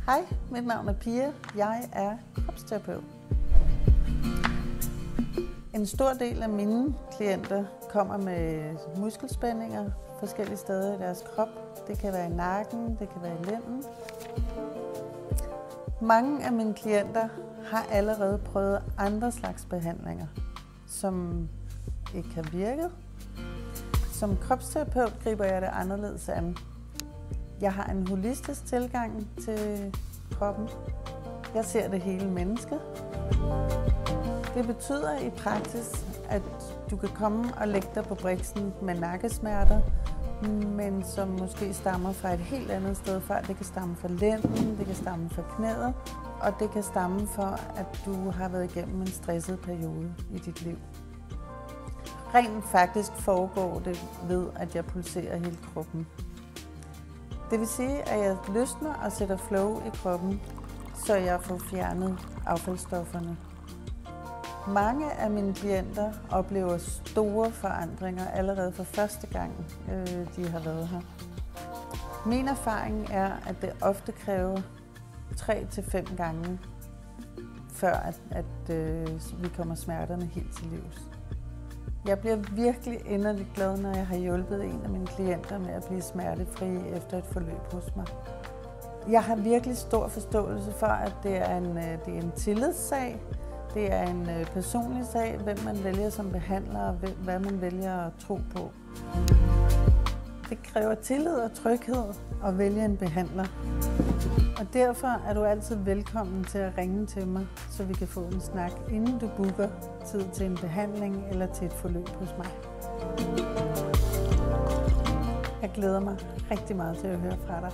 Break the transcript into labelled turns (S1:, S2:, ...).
S1: Hej, mit navn er Pia. Jeg er kropsterapeut. En stor del af mine klienter kommer med muskelspændinger forskellige steder i deres krop. Det kan være i nakken, det kan være i lænden. Mange af mine klienter har allerede prøvet andre slags behandlinger, som ikke har virket. Som kropsterapeut griber jeg det anderledes an. Jeg har en holistisk tilgang til kroppen. Jeg ser det hele menneske. Det betyder i praksis, at du kan komme og lægge dig på briksen med nakkesmerter, men som måske stammer fra et helt andet sted fra. Det kan stamme fra lænden, det kan stamme fra knæet, og det kan stamme fra, at du har været igennem en stresset periode i dit liv. Rent faktisk foregår det ved, at jeg pulserer hele kroppen. Det vil sige, at jeg løsner og sætter flow i kroppen, så jeg får fjernet affaldsstofferne. Mange af mine klienter oplever store forandringer allerede for første gang, de har været her. Min erfaring er, at det ofte kræver 3-5 gange, før at vi kommer smerterne helt til livs. Jeg bliver virkelig inderligt glad, når jeg har hjulpet en af mine klienter med at blive smertefri efter et forløb hos mig. Jeg har virkelig stor forståelse for, at det er en tillidssag. Det er en personlig sag, hvem man vælger som behandler, og hvad man vælger at tro på. Det kræver tillid og tryghed at vælge en behandler. Og derfor er du altid velkommen til at ringe til mig, så vi kan få en snak, inden du booker tid til en behandling eller til et forløb hos mig. Jeg glæder mig rigtig meget til at høre fra dig.